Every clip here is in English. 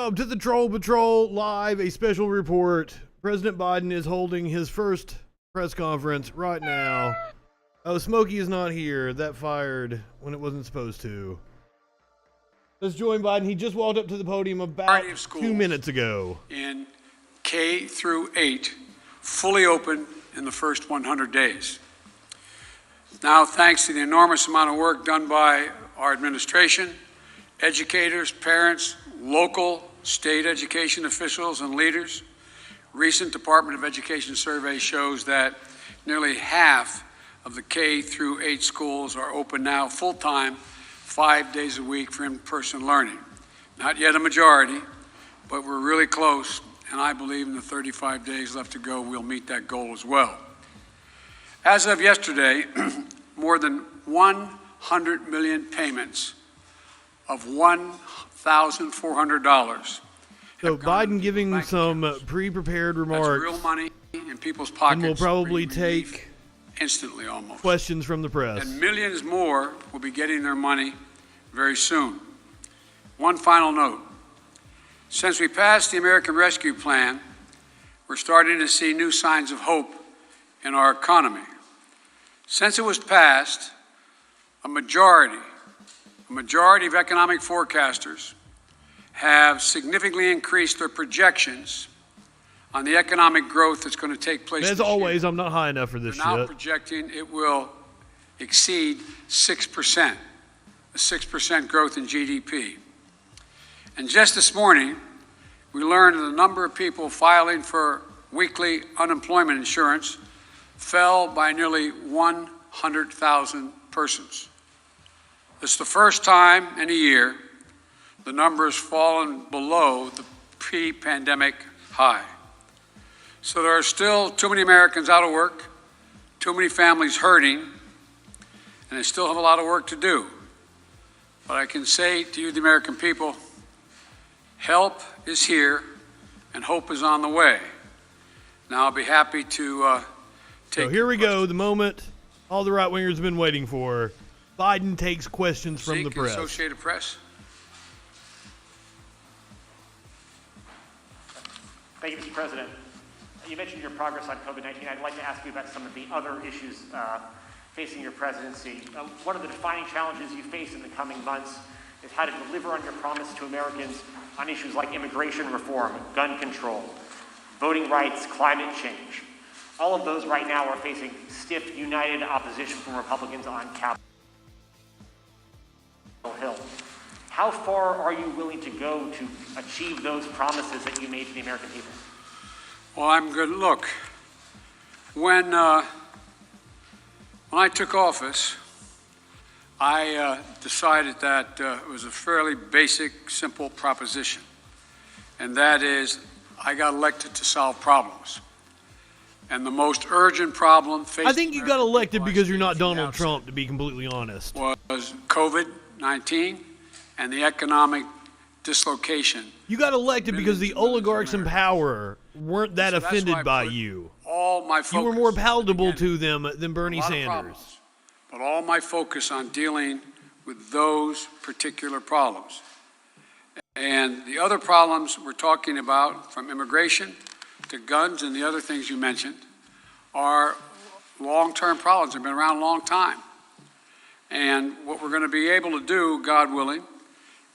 To the Troll Patrol Live, a special report. President Biden is holding his first press conference right now. Oh, Smokey is not here. That fired when it wasn't supposed to. Let's join Biden. He just walked up to the podium about 2 minutes ago. In K through 8, fully open in the first 100 days. Now, thanks to the enormous amount of work done by our administration, educators, parents, local, state education officials and leaders, recent Department of Education survey shows that nearly half of the K through 8 schools are open now full-time, 5 days a week for in-person learning. Not yet a majority, but we're really close, and I believe in the 35 days left to go, we'll meet that goal as well. As of yesterday, more than 100 million payments of $1,400. So Biden giving some pre-prepared remarks. That's real money in people's pockets. And we'll probably take instantly almost questions from the press. And millions more will be getting their money very soon. One final note. Since we passed the American Rescue Plan, we're starting to see new signs of hope in our economy. Since it was passed, a majority of economic forecasters have significantly increased their projections on the economic growth that's going to take place. As always, I'm not high enough for this shit. They're now projecting it will exceed 6%, a 6% growth in GDP. And just this morning, we learned that the number of people filing for weekly unemployment insurance fell by nearly 100,000 persons. It's the first time in a year the number has fallen below the pre-pandemic high. So there are still too many Americans out of work, too many families hurting, and they still have a lot of work to do. But I can say to you, the American people, help is here and hope is on the way. Now I'll be happy to take. So here we go, the moment all the right-wingers have been waiting for. Biden takes questions from the press. Associated Press. Thank you, Mr. President. You mentioned your progress on COVID-19. I'd like to ask you about some of the other issues facing your presidency. One of the defining challenges you face in the coming months is how to deliver on your promise to Americans on issues like immigration reform, gun control, voting rights, climate change. All of those right now are facing stiff, united opposition from Republicans on Capitol Hill. How far are you willing to go to achieve those promises that you made to the American people? Well, I'm good. Look, when I took office, I decided that it was a fairly basic, simple proposition, and that is I got elected to solve problems. And the most urgent problem facing I think you got elected because you're not Donald Trump, to be completely honest. Was COVID-19 and the economic dislocation. You got elected because the oligarchs in power weren't that offended by you. All my focus, you were more palatable to them than Bernie Sanders. But all my focus on dealing with those particular problems. And the other problems we're talking about, from immigration to guns and the other things you mentioned, are long-term problems. They've been around a long time. And what we're going to be able to do, God willing,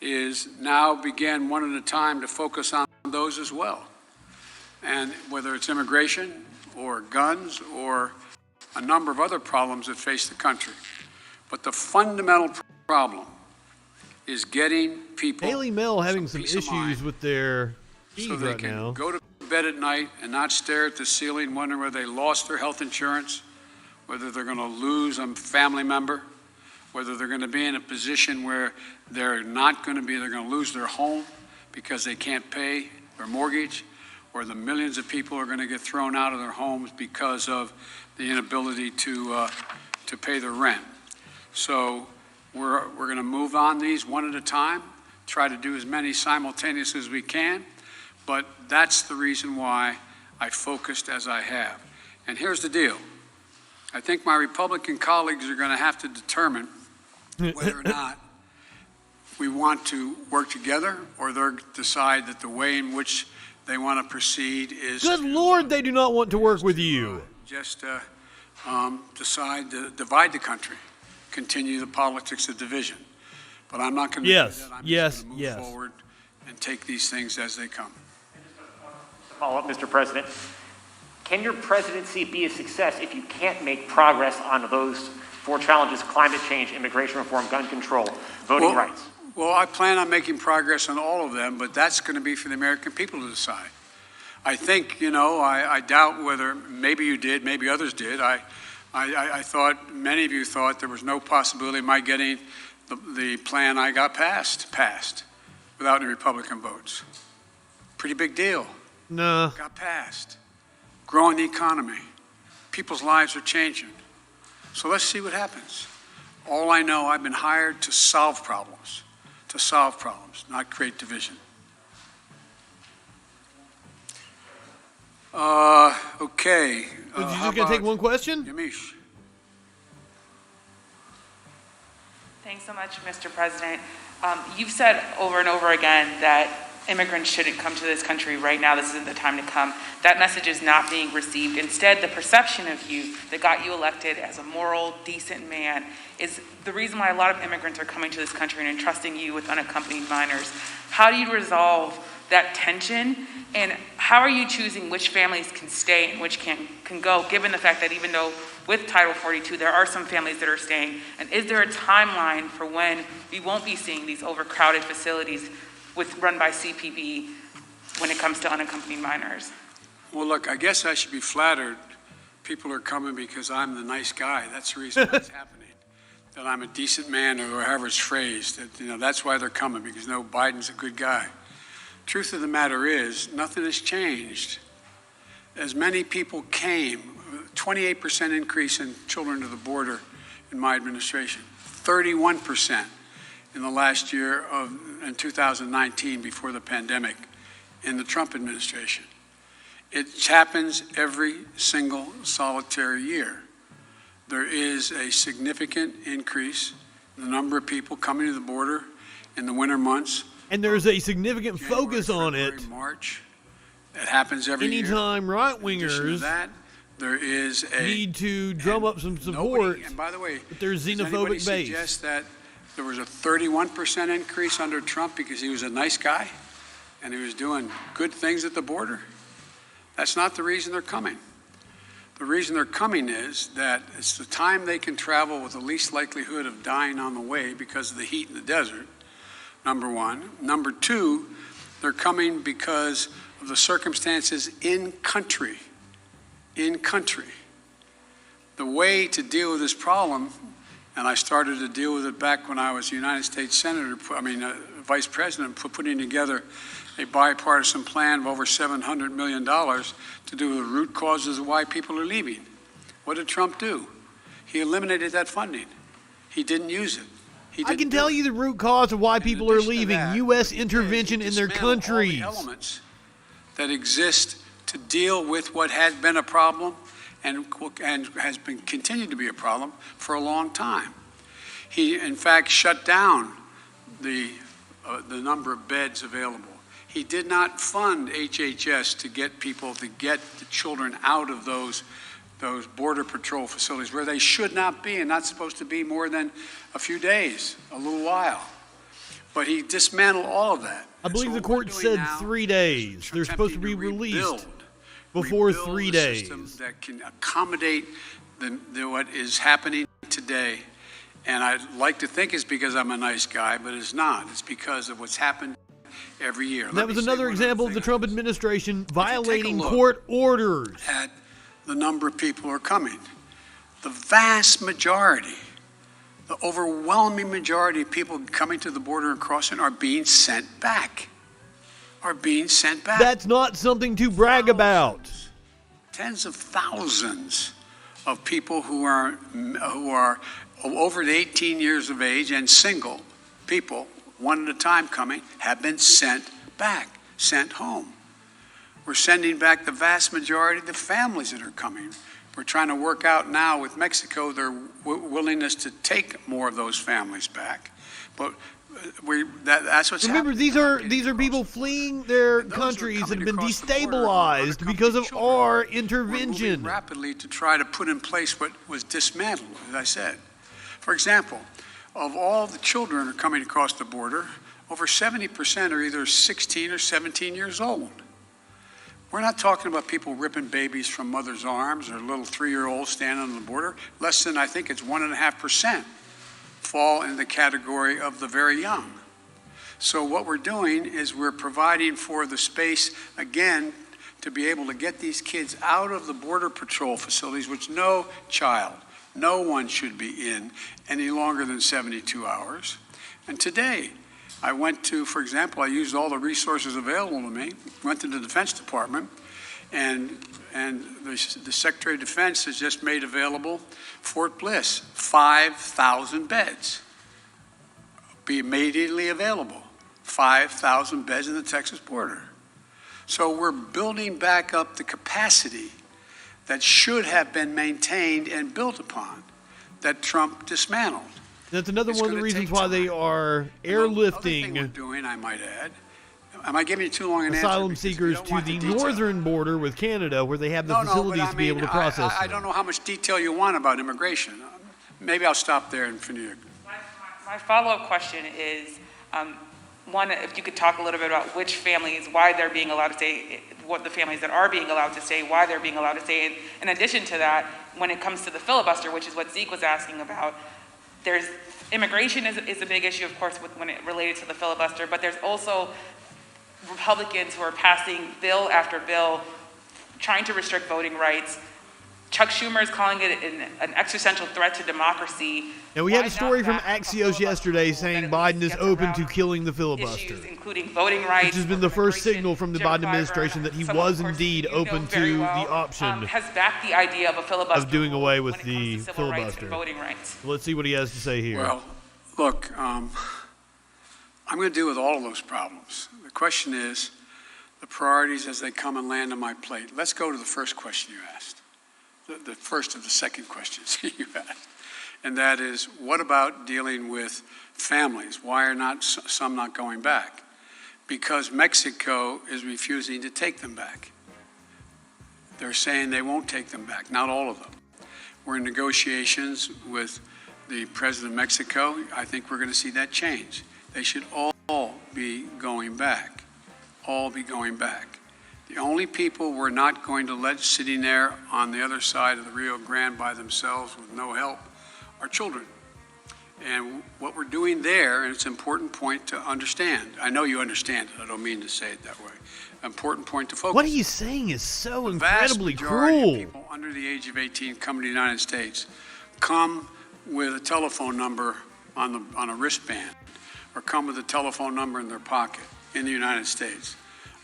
is now begin one at a time to focus on those as well. And whether it's immigration or guns or a number of other problems that face the country. But the fundamental problem is getting people Daily Mail having some issues with their feed so they right can now. go to bed at night and not stare at the ceiling wondering whether they lost their health insurance, whether they're going to lose a family member, whether they're going to be in a position where they're going to lose their home because they can't pay their mortgage, or the millions of people are going to get thrown out of their homes because of the inability to pay their rent. So we're going to move on these one at a time, try to do as many simultaneously as we can, but that's the reason why I focused as I have. And here's the deal. I think my Republican colleagues are going to have to determine whether or not we want to work together, or they'll decide that the way in which they want to proceed is Good Lord, they do not want to work with you. Just decide to divide the country, continue the politics of division. But I'm not going to do that. I'm just going to move forward and take these things as they come. Follow up, Mr. President. Can your presidency be a success if you can't make progress on those 4 challenges: climate change, immigration reform, gun control, voting rights? Well, I plan on making progress on all of them, but that's going to be for the American people to decide. I think, I doubt whether, maybe you did, maybe others did. I thought, many of you thought there was no possibility of my getting the plan I got passed without any Republican votes. Pretty big deal. No. Got passed. Growing the economy. People's lives are changing. So let's see what happens. All I know, I've been hired to solve problems, not create division. Okay. You just gonna take one question? Yamish. Thanks so much, Mr. President. You've said over and over again that immigrants shouldn't come to this country right now. This isn't the time to come. That message is not being received. Instead, the perception of you that got you elected as a moral, decent man is the reason why a lot of immigrants are coming to this country and entrusting you with unaccompanied minors. How do you resolve that tension? And how are you choosing which families can stay and which can go, given the fact that even though with Title 42, there are some families that are staying? And is there a timeline for when we won't be seeing these overcrowded facilities run by CPB when it comes to unaccompanied minors? Well, look, I guess I should be flattered. People are coming because I'm the nice guy. That's the reason why it's happening. That I'm a decent man, or however it's phrased. That, that's why they're coming, because Biden's a good guy. Truth of the matter is, nothing has changed. As many people came, 28% increase in children to the border in my administration, 31% in the last year in 2019 before the pandemic in the Trump administration. It happens every single solitary year. There is a significant increase in the number of people coming to the border in the winter months. And there's a significant focus on it. March. It happens every year. Anytime right-wingers there is need to drum up some support, and by the way, with their xenophobic anybody base. Suggest that there was a 31% increase under Trump because he was a nice guy and he was doing good things at the border? That's not the reason they're coming. The reason they're coming is that it's the time they can travel with the least likelihood of dying on the way because of the heat in the desert, number one. Number two, they're coming because of the circumstances in country. In country. The way to deal with this problem, and I started to deal with it back when I was a United States Senator, Vice President, putting together a bipartisan plan of over $700 million to do with the root causes of why people are leaving. What did Trump do? He eliminated that funding. He didn't use it. I can tell you the root cause of why people are leaving: U.S. intervention in their countries. All the elements that exist to deal with what has been a problem and has been continued to be a problem for a long time. He, in fact, shut down the number of beds available. He did not fund HHS to get the children out of those border patrol facilities where they should not be and not supposed to be more than a few days, a little while. But he dismantled all of that. I believe the court said 3 days. They're supposed to be released before 3 days. System that can accommodate what is happening today. And I'd like to think it's because I'm a nice guy, but it's not. It's because of what's happened every year. That was another example of the Trump administration violating court orders. At the number of people who are coming. The vast majority, the overwhelming majority of people coming to the border and crossing are being sent back. That's not something to brag about. Tens of thousands of people who are over 18 years of age and single people, one at a time coming, have been sent back, sent home. We're sending back the vast majority of the families that are coming. We're trying to work out now with Mexico their willingness to take more of those families back. But That's what's Remember, happening. these are people fleeing their And those countries are that have been coming across the border destabilized are because of children. our We're intervention. moving rapidly to try to put in place what was dismantled, as I said. For example, of all the children who are coming across the border, over 70% are either 16 or 17 years old. We're not talking about people ripping babies from mother's arms or little 3-year-olds standing on the border. Less than, I think it's 1.5% fall in the category of the very young. So what we're doing is we're providing for the space, again, to be able to get these kids out of the Border Patrol facilities, which no child, no one should be in any longer than 72 hours. And today, I went to, for example, I used all the resources available to me, went to the Defense Department, and the Secretary of Defense has just made available Fort Bliss, 5,000 beds, be immediately available, 5,000 beds in the Texas border. So we're building back up the capacity that should have been maintained and built upon, that Trump dismantled. That's another It's one of the gonna reasons take why time. they are And the other thing we're airlifting doing, I might add, am I giving you too long an answer? asylum Because if you seekers don't to want the detail. northern border with Canada, where they have the No, but facilities I to be able mean, to process I them. don't know how much detail you want about immigration. Maybe I'll stop there and finish. My follow-up question is, one, if you could talk a little bit about which families, why they're being allowed to stay, what the families that are being allowed to stay, why they're being allowed to stay. And in addition to that, when it comes to the filibuster, which is what Zeke was asking about, there's immigration is a big issue, of course, when it related to the filibuster, but there's also Republicans who are passing bill after bill trying to restrict voting rights. Chuck Schumer is calling it an existential threat to democracy. Now, we had Why a story not from back up a Axios filibuster yesterday rule saying that at Biden least is gets open around to killing the filibuster, issues, including voting rights, which has been the first immigration. signal from the Jim Biden Clyburn, administration that he someone, was of course, indeed you know open very to well, the option has backed the idea of a filibuster of doing away with when it comes the to civil rights filibuster. and voting rights. Let's see what he has to say here. Well, look, I'm going to deal with all of those problems. The question is the priorities as they come and land on my plate. Let's go to the first question you asked, the first of the second questions you asked. And that is, what about dealing with families? Why are not some not going back? Because Mexico is refusing to take them back. They're saying they won't take them back, not all of them. We're in negotiations with the president of Mexico. I think we're going to see that change. They should all be going back, all be going back. The only people we're not going to let sitting there on the other side of the Rio Grande by themselves with no help are children. And what we're doing there, and it's an important point to understand. I know you understand it. I don't mean to say it that way. Important point to focus. What he's saying is so The vast incredibly majority cruel. of people under the age of 18 come to the United States, come with a telephone number on a wristband, or come with a telephone number in their pocket in the United States.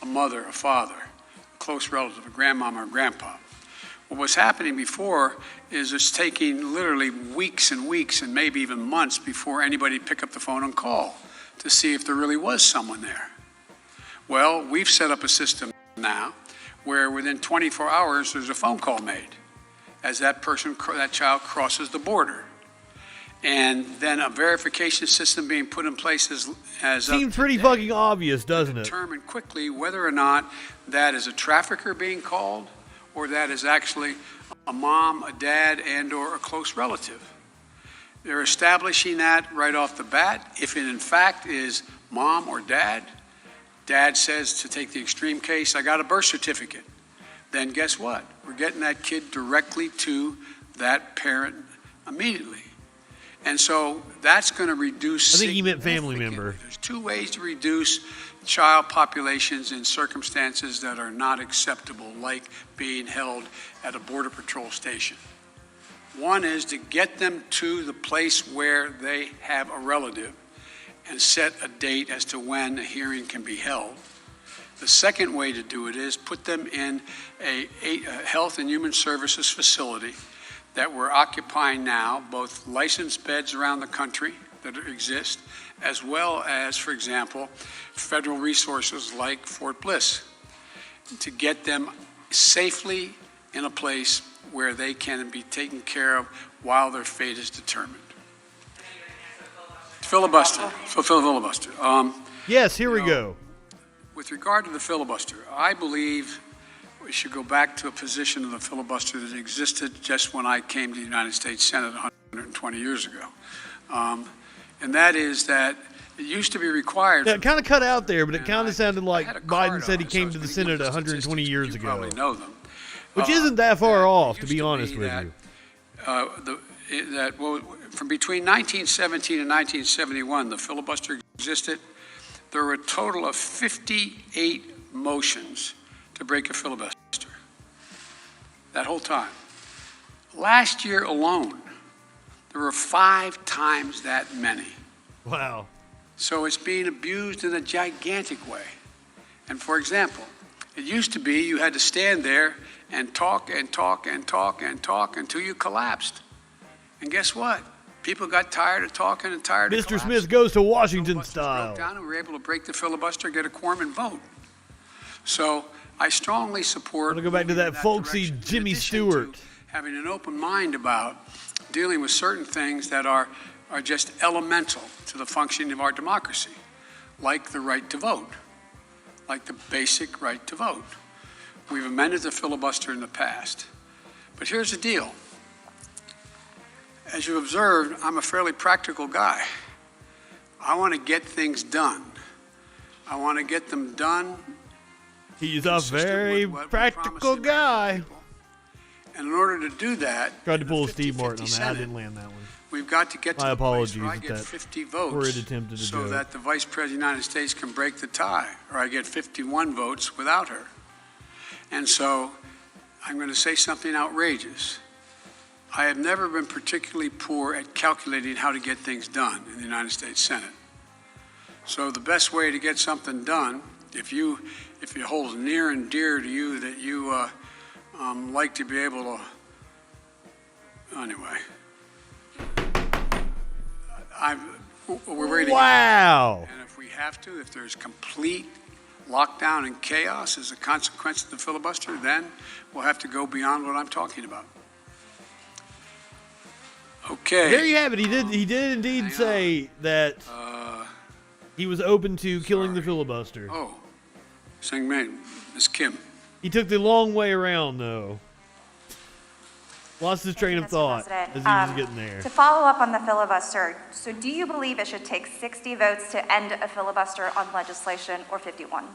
A mother, a father, a close relative, a grandmama or grandpa. What was happening before is it's taking literally weeks and weeks and maybe even months before anybody pick up the phone and call to see if there really was someone there. Well, we've set up a system now where within 24 hours there's a phone call made as that child crosses the border. And then a verification system being put in place as Seems pretty fucking obvious, doesn't it? determine quickly whether or not that is a trafficker being called or that is actually a mom, a dad, and or a close relative. They're establishing that right off the bat. If it in fact is mom or dad, dad says, to take the extreme case, I got a birth certificate. Then guess what? We're getting that kid directly to that parent immediately. And so that's going to reduce. I think he meant family significantly. member. There's two ways to reduce child populations in circumstances that are not acceptable, like being held at a Border Patrol station. One is to get them to the place where they have a relative and set a date as to when a hearing can be held. The second way to do it is put them in a Health and Human Services facility that we're occupying now, both licensed beds around the country that exist, as well as, for example, federal resources like Fort Bliss, to get them safely in a place where they can be taken care of while their fate is determined. Filibuster. Filibuster. Yes, here we go. With regard to the filibuster, I believe we should go back to a position of the filibuster that existed just when I came to the United States Senate 120 years ago. And that is that it used to be required. Yeah, it kind of cut out there, but it kind I of sounded like had a Biden card said he on it, so I came was to the gonna give Senate the 120 statistics, years you ago. probably know them. Which isn't that far off, to It be used honest be with that, you. Well, from between 1917 and 1971, the filibuster existed. There were a total of 58 motions to break a filibuster. That whole time. Last year alone, there were 5 times that many. Wow. So it's being abused in a gigantic way. And for example, it used to be you had to stand there and talk and talk and talk and talk until you collapsed. And guess what? People got tired of talking and tired of Mr. collapsing. Smith goes to Washington Filibusters style. broke down and we were able to break the filibuster, get a quorum and vote. So I strongly support. I'm gonna go back to moving that in folksy direction. In Jimmy addition Stewart. to having an open mind about dealing with certain things that are just elemental to the functioning of our democracy, like the right to vote, like the basic right to vote. We've amended the filibuster in the past. But here's the deal. As you observed, I'm a fairly practical guy. I want to get things done. I want to get them done. He's a consistent very with what we practical promised the American guy. people. And in order to do that, Tried to in pull a a Steve 50-50 Martin on that. I Senate, didn't land that one. we've got to get to My the place apologies where I at get that 50 horrid votes attempt at a so joke. that the Vice President of the United States can break the tie, or I get 51 votes without her. And so I'm going to say something outrageous. I have never been particularly poor at calculating how to get things done in the United States Senate. So the best way to get something done, if it holds near and dear to you that you like to be able to, anyway, we're ready to Wow. and if we have to, if there's complete lockdown and chaos as a consequence of the filibuster, then we'll have to go beyond what I'm talking about. Okay. There you have it. He did indeed hang say that he was open to killing the filibuster. Oh, Singman, Ms. Kim. He took the long way around, though. Lost his train of Mr. thought President. as he was getting there. To follow up on the filibuster, so do you believe it should take 60 votes to end a filibuster on legislation or 51?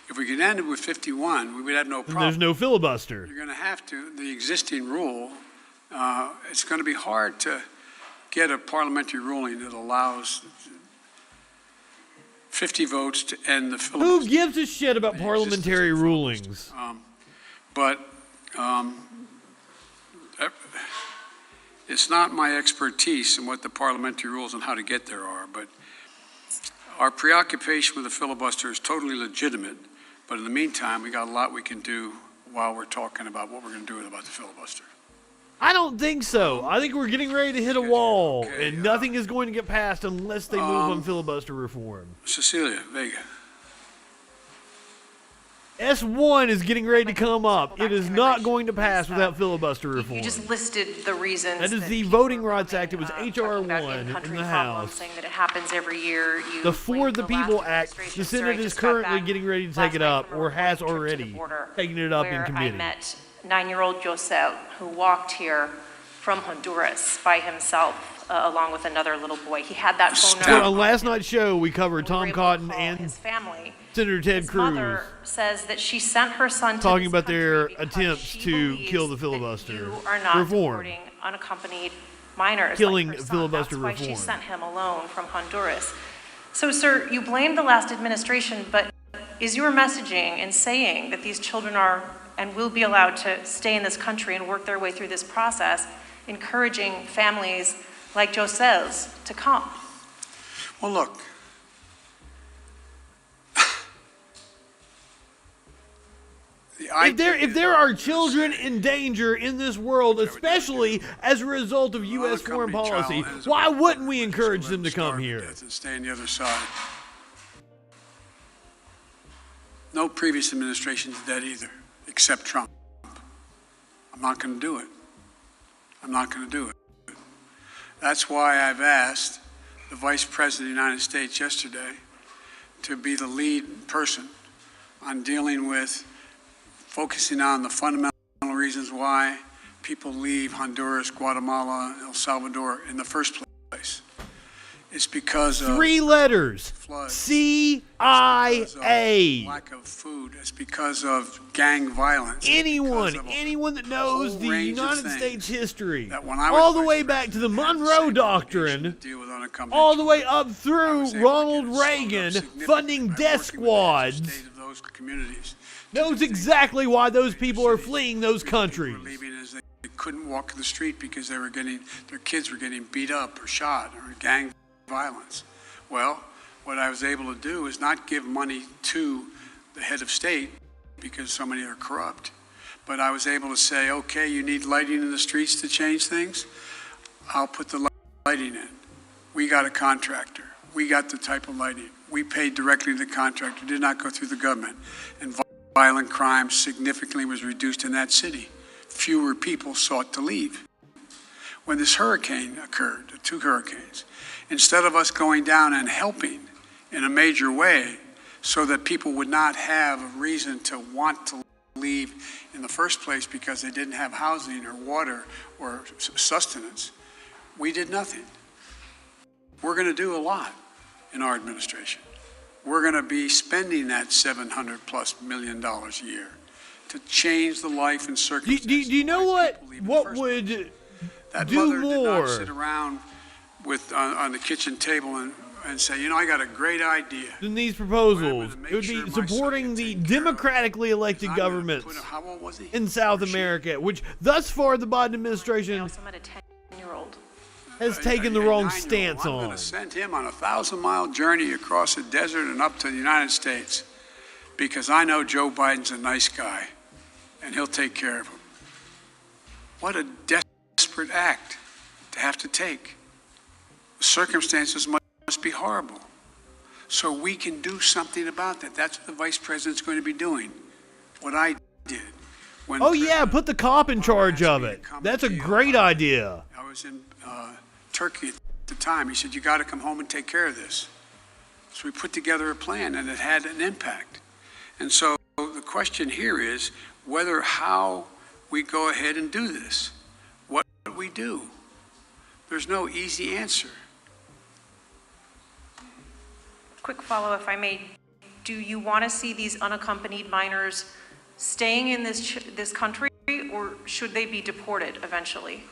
If we could end it with 51, we would have no And problem. there's no filibuster. You're going to have to, the existing rule, it's going to be hard to get a parliamentary ruling that allows 50 votes to end the filibuster. Who gives a shit about parliamentary rulings? But it's not my expertise in what the parliamentary rules and how to get there are, but our preoccupation with the filibuster is totally legitimate. But in the meantime, we got a lot we can do while we're talking about what we're going to do about the filibuster. I don't think so. I think we're getting ready to hit a wall, Okay, and nothing is going to get passed unless they move on filibuster reform. Cecilia Vega. S1 is getting ready to come up. It is not going to pass without filibuster reform. You just listed the reasons. That is the people Voting are Rights Act. It was talking H.R. about 1 in in-country the problems, House. saying that it happens every year. You The For blamed the last People Act, administration. the Sir, Senate I is just got currently back getting ready to last take it night up, from a or has trip to the already border taken it up in where committee. I met 9-year-old Josel, who walked here from Honduras by himself, along with another little boy. He had that phone So number. on last night's show, we covered We were Tom able to Cotton call and his family. Senator Ted His Cruz mother says that she sent her son to talking this about their country because attempts she to believes kill the that filibuster you are not reform. supporting unaccompanied minors Killing like her son. filibuster That's why she reform. sent him alone from Honduras. So, sir, you blame the last administration, but is your messaging in saying that these children are and will be allowed to stay in this country and work their way through this process, encouraging families like Josel's to come? Well, look. If there are children in danger in this world, especially as a result of U.S. foreign policy, why wouldn't we encourage them to come here? And stay on the other side. No previous administration did that either, except Trump. I'm not going to do it. I'm not going to do it. That's why I've asked the Vice President of the United States yesterday to be the lead person on dealing with focusing on the fundamental reasons why people leave Honduras, Guatemala, El Salvador in the first place. It's because of 3 letters. floods. CIA. Lack of food. It's because of gang violence. Anyone It's that knows whole the range of United things States history, that when I was all the vice way back to the president, had the Monroe same Doctrine, obligation to deal with unaccompanied all the way children. up I through was able to Ronald get it slowed up Reagan significantly funding by death working with the heads of squads, state of those communities. knows exactly why those people are fleeing those countries. People were leaving as they couldn't walk the street because their kids were getting beat up or shot or gang violence. Well, what I was able to do is not give money to the head of state because so many are corrupt, but I was able to say, okay, you need lighting in the streets to change things? I'll put the lighting in. We got a contractor. We got the type of lighting. We paid directly to the contractor, did not go through the government. And violent crime significantly was reduced in that city. Fewer people sought to leave. When this hurricane occurred, the 2 hurricanes, instead of us going down and helping in a major way so that people would not have a reason to want to leave in the first place because they didn't have housing or water or sustenance, we did nothing. We're going to do a lot in our administration. We're going to be spending that $700+ million a year to change the life and Do circumstances. you know what would That do mother did more not sit around on the kitchen table and say, you know, I got a great idea. than these proposals? I'm gonna make It would sure be my son supporting gets the taken care of. democratically elected I'm gonna governments put how old was he? in South Or she? America, which thus far the Biden I administration also met a 10-year-old. has taken the wrong A 9-year-old. stance I'm on. going to send him on a 1,000-mile journey across the desert and up to the United States because I know Joe Biden's a nice guy and he'll take care of him. What a desperate act to have to take. The circumstances must be horrible. So we can do something about that. That's what the vice president's going to be doing. What I did. When Oh yeah, President put the cop in Obama charge asked of me to it. come That's to a the great DLI. idea. I was in Turkey at the time. He said, you got to come home and take care of this. So we put together a plan and it had an impact. And so the question here is how we go ahead and do this. What we do. There's no easy answer. Quick follow, if I may. Do you want to see these unaccompanied minors staying in this country, or should they be deported eventually?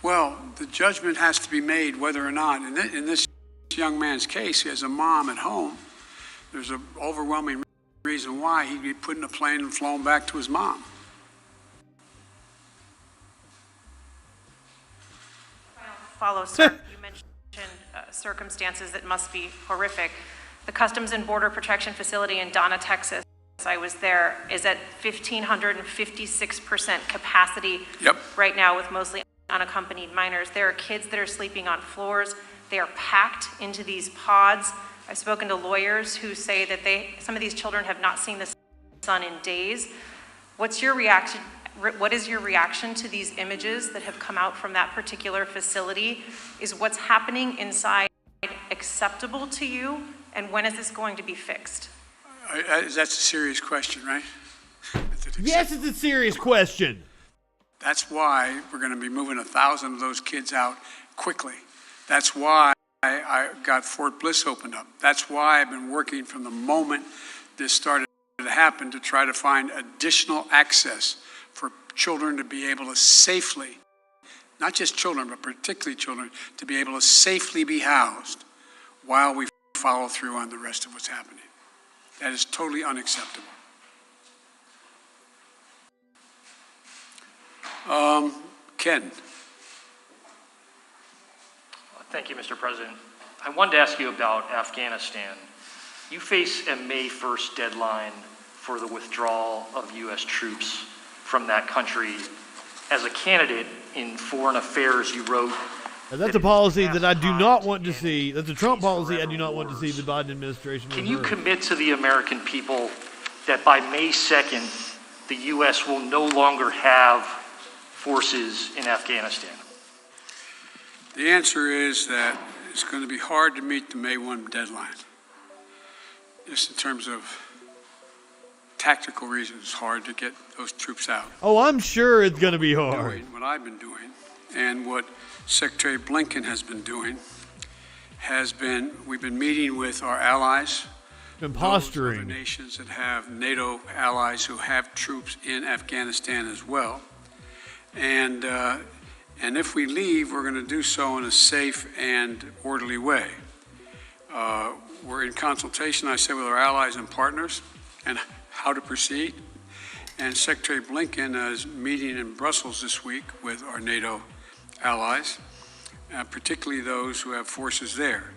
Well, the judgment has to be made whether or not, in this young man's case, he has a mom at home. There's an overwhelming reason why he'd be put in a plane and flown back to his mom. Follow, sir. You mentioned circumstances that must be horrific. The Customs and Border Protection Facility in Donna, Texas, I was there, is at 1,556% capacity right now with mostly unaccompanied minors. There are kids that are sleeping on floors. They are packed into these pods. I've spoken to lawyers who say that some of these children have not seen the sun in days. What's your reaction? What is your reaction to these images that have come out from that particular facility? Is what's happening inside acceptable to you? And when is this going to be fixed? That's a serious question, right? Yes, it's a serious question. That's why we're going to be moving 1,000 of those kids out quickly. That's why I got Fort Bliss opened up. That's why I've been working from the moment this started to happen to try to find additional access for children to be able to safely, not just children, but particularly children, to be able to safely be housed while we follow through on the rest of what's happening. That is totally unacceptable. Ken. Thank you, Mr. President. I wanted to ask you about Afghanistan. You face a May 1st deadline for the withdrawal of U.S. troops from that country. As a candidate in foreign affairs, you wrote... And that's a policy that I do not want to see. That's a Trump policy I do not want to see the Biden administration Can you reverse. commit to the American people that by May 2nd, the U.S. will no longer have forces in Afghanistan? The answer is that it's going to be hard to meet the May 1 deadline. Just in terms of tactical reasons, it's hard to get those troops out. Oh, I'm sure it's going to be hard. What I've been doing and what Secretary Blinken has been doing we've been meeting with our allies, Been those posturing. other nations that have NATO allies who have troops in Afghanistan as well. And if we leave, we're going to do so in a safe and orderly way. We're in consultation, I said, with our allies and partners and how to proceed. And Secretary Blinken is meeting in Brussels this week with our NATO allies, particularly those who have forces there.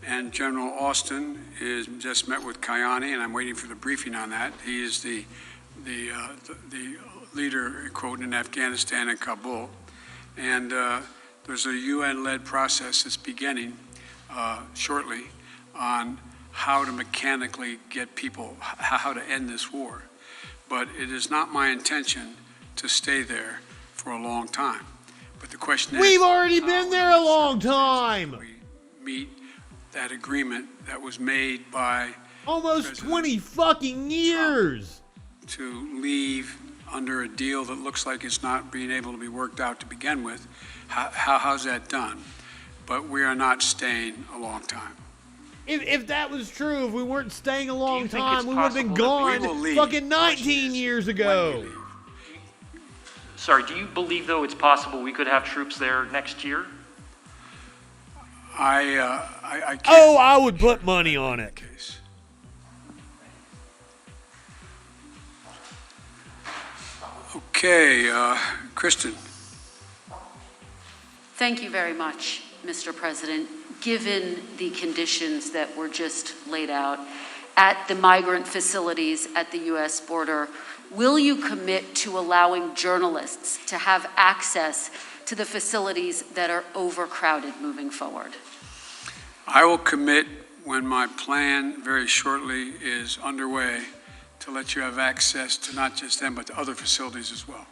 And General Austin is just met with Kayani, and I'm waiting for the briefing on that. He is the leader, quote, in Afghanistan and Kabul. And there's a UN-led process that's beginning shortly on how to mechanically get people, how to end this war. But it is not my intention to stay there for a long time. But the question is, We've already been there a long time. we meet that agreement that was made by Almost President 20 fucking years. to leave under a deal that looks like it's not being able to be worked out to begin with. How's that done? But we are not staying a long time. If that was true, if we weren't staying a long think time, it's we would have been possible that we will gone leave? fucking The question 19 is, years when we ago. leave. Sorry, do you believe, though, it's possible we could have troops there next year? I can't. Oh, I would put money on it. Case. Okay, Kristen. Thank you very much, Mr. President. Given the conditions that were just laid out at the migrant facilities at the U.S. border, will you commit to allowing journalists to have access to the facilities that are overcrowded moving forward? I will commit when my plan very shortly is underway to let you have access to not just them, but to other facilities as well.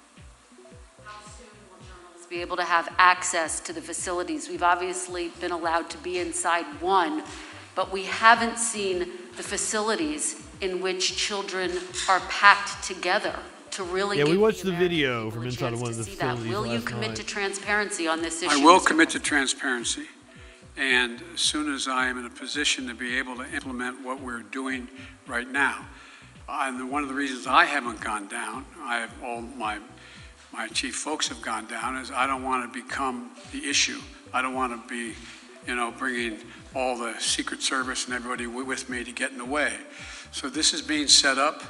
How soon will journalists be able to have access to the facilities? We've obviously been allowed to be inside one, but we haven't seen the facilities in which children are packed together to really Yeah, we give watched the American video people from a inside of chance one of to the see that. facilities Will you last commit night. to transparency on this issue? I will Mr. commit to transparency. And as soon as I am in a position to be able to implement what we're doing right now, and one of the reasons I haven't gone down, all my chief folks have gone down, is I don't want to become the issue. I don't want to be, bringing all the Secret Service and everybody with me to get in the way. So this is being set up,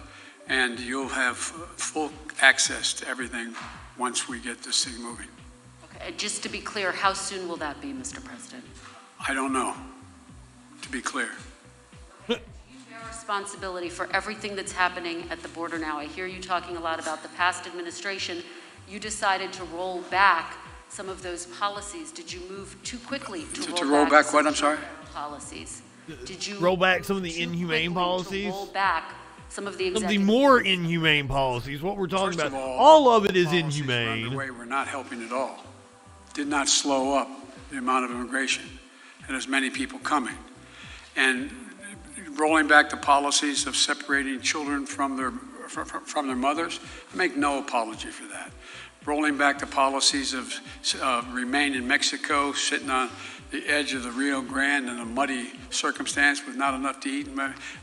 and you'll have full access to everything once we get this thing moving. Okay, and just to be clear, how soon will that be, Mr. President? I don't know, to be clear. You bear responsibility for everything that's happening at the border now. I hear you talking a lot about the past administration. You decided to roll back some of those policies. Did you move too quickly to roll back what, I'm sorry? Policies. Did you Roll back some of the too inhumane quickly policies? To roll back some of the Some of the executive more inhumane policies. What we're talking First about. of All of it is policies that are inhumane. underway were not helping at all. Did not slow up the amount of immigration and as many people coming. And rolling back the policies of separating children from their mothers, I make no apology for that. Rolling back the policies of remain in Mexico, sitting on the edge of the Rio Grande in a muddy circumstance with not enough to eat,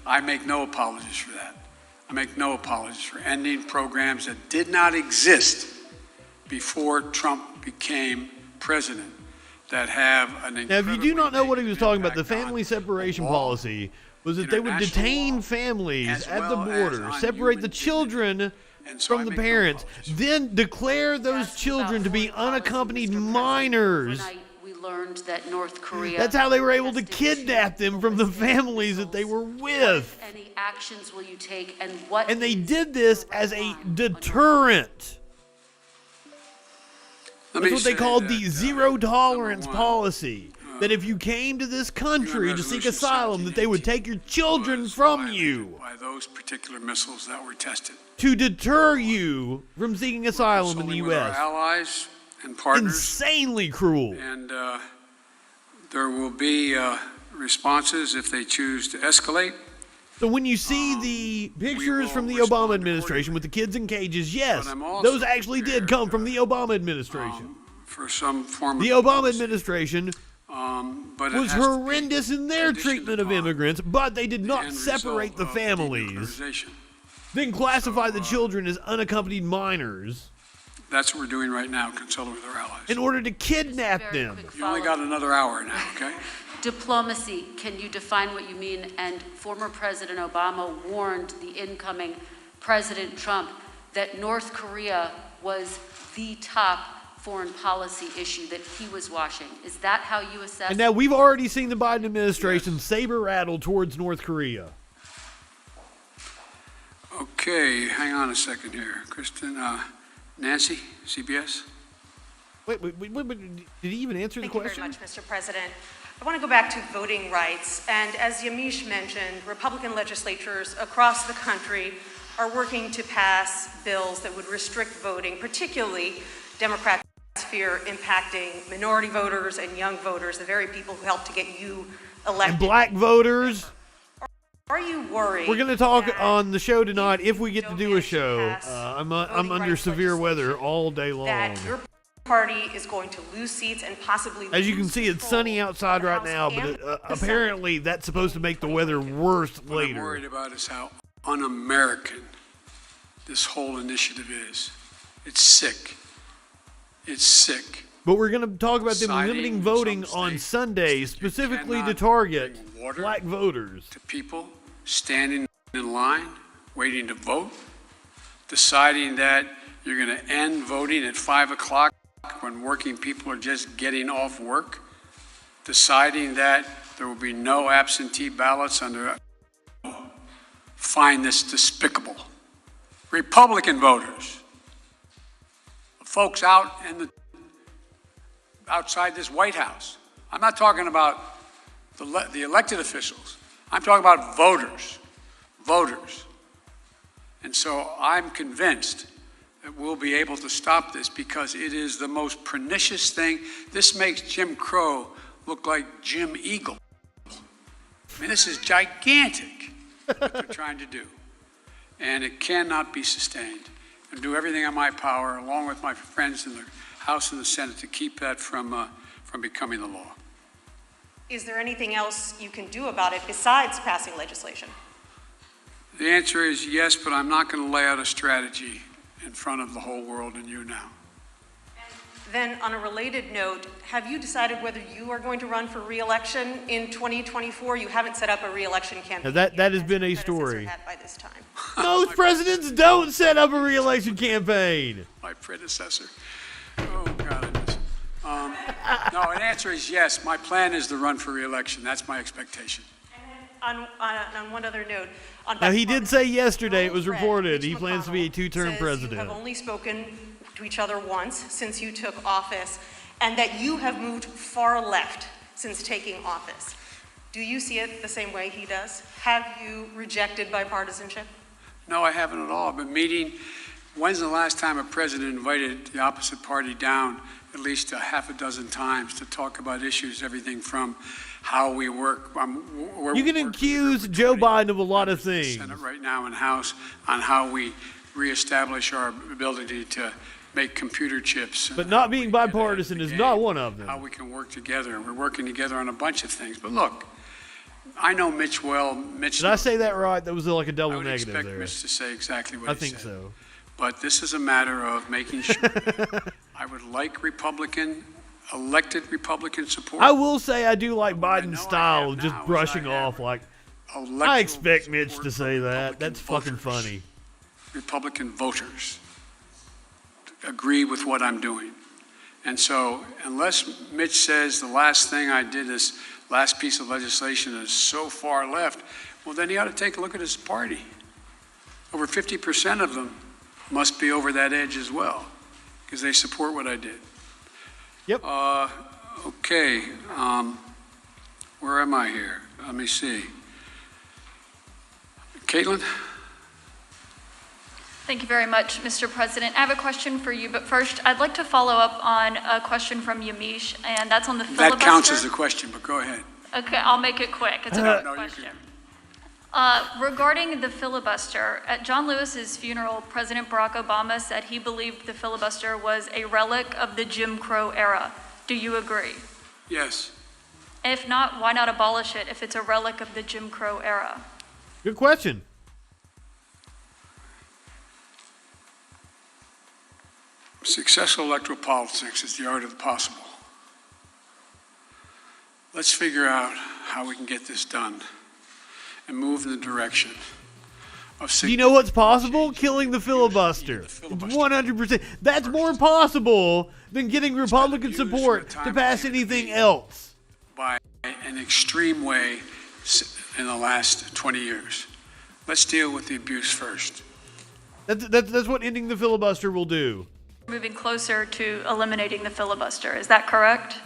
I make no apologies for that. I make no apologies for ending programs that did not exist before Trump became president, that have an Now, if you do not know what he was talking about, the impact on family separation the law, policy was that they would international detain law, families as at the well as border, on separate the human children And so I from the make no parents, apologies. then declare those Asked children about to be foreign policy, unaccompanied Mr. President. minors. Overnight, we learned that North Korea. That's how they were able to tested kidnap them from the ballistic families that they were missiles. with. What, if any, actions will you take, and what? And they is did this the as red a line on your deterrent. Let That's me what they say called that, the zero tolerance number one, policy. That if you came to this country to seek Resolution asylum, that they would take your children was from violated you by those particular missiles that were tested. to deter you from seeking asylum in the Consulting with our U.S. allies and partners, Insanely cruel. and There will be responses if they choose to escalate. So when you see the pictures from the Obama administration with the kids in cages, yes, But I'm also those actually did come from the Obama administration. For some form The of Obama policy. administration But it was has to be horrendous in their conditioned treatment of upon immigrants, but they did the not end separate result the of families, denuclearization. then classify the children as unaccompanied minors That's what we're doing right now, consulting with our allies. in order to kidnap Very them. quick You only follow-up. got another hour now, okay? Diplomacy, can you define what you mean? And former President Obama warned the incoming President Trump that North Korea was the top foreign policy issue that he was watching. Is that how you assess? And now we've already seen the Biden administration saber rattle towards North Korea. Okay, hang on a second here. Kristen, Nancy, CBS? Wait, did he even answer the Thank you question? very much, Mr. President. I want to go back to voting rights. And as Yamiche mentioned, Republican legislatures across the country are working to pass bills that would restrict voting, particularly Democrats fear impacting minority voters and young voters, the very people who helped to get you elected. And black voters. Are you worried? We're going to talk that on the show tonight if we get to don't do a manage to show. pass I'm voting under rights severe weather legislation, all day long. that your party is going to lose seats and possibly As you can lose see, it's control sunny of outside the right House now, and but the Senate? apparently that's supposed to make the weather worse What I'm worried later. about is how un-American this whole initiative is. It's sick. It's sick. But we're going to talk about them Deciding limiting in voting some on states Sundays, that you specifically to cannot target bring water black voters. To people standing in line, waiting to vote, deciding that you're going to end voting at 5 o'clock when working people are just getting off work, deciding that there will be no absentee ballots under. Find this despicable. Republican voters, the folks outside this White House. I'm not talking about the elected officials. I'm talking about voters. And so I'm convinced that we'll be able to stop this because it is the most pernicious thing. This makes Jim Crow look like Jim Eagle. I mean, this is gigantic what they're trying to do. And it cannot be sustained. And do everything in my power, along with my friends in the House and the Senate, to keep that from becoming the law. Is there anything else you can do about it besides passing legislation? The answer is yes, but I'm not going to lay out a strategy in front of the whole world and you now. Then, on a related note, have you decided whether you are going to run for re-election in 2024? You haven't set up a re-election campaign. Now that yet, has as been your a predecessor story. had by this time. Most presidents don't set up a re-election campaign. My predecessor. Oh, God, I miss him. No, an answer is yes. My plan is to run for re-election. That's my expectation. On one other note, on Now, he did say yesterday, it was your old reported, friend, he Mitch plans to be a McConnell, two-term says president. You have only spoken to each other once since you took office, and that you have moved far left since taking office. Do you see it the same way he does? Have you rejected bipartisanship? No, I haven't at all. I've been meeting. When's the last time a president invited the opposite party down at least a half a dozen times to talk about issues, everything from how we work? You can accuse Joe Biden of a lot of things. Senate right now and House on how we reestablish our ability to make computer chips. But not being bipartisan is not one of them. How we can work together. We're working together on a bunch of things. But look, I know Mitch well. Mitch. Did I say that right? That was like a I double would negative expect there. Mitch to say exactly what I he think said. so. But this is a matter of making sure. I would like elected Republican support. I will say I do like What I know Biden's I style have of just now is brushing I have off like, Electoral I expect Mitch support to from say that. Republican That's fucking voters. funny. Republican voters agree with what I'm doing. And so unless Mitch says the last thing I did, this last piece of legislation is so far left, well, then he ought to take a look at his party. Over 50% of them must be over that edge as well, because they support what I did. Yep. Okay. Where am I here? Let me see. Caitlin? Thank you very much, Mr. President. I have a question for you, but first, I'd like to follow up on a question from Yamiche, and that's on the filibuster. That counts as a question, but go ahead. Okay, I'll make it quick. It's a quick question. Regarding the filibuster, at John Lewis's funeral, President Barack Obama said he believed the filibuster was a relic of the Jim Crow era. Do you agree? Yes. If not, why not abolish it if it's a relic of the Jim Crow era? Good question. Successful electoral politics is the art of the possible. Let's figure out how we can get this done and move in the direction of... Do you know what's possible? Killing the filibuster. 100%. That's more possible than getting Republican support to pass anything else. By an extreme way in the last 20 years. Let's deal with the abuse first. That's what ending the filibuster will do. Moving closer to eliminating the filibuster. Is that correct?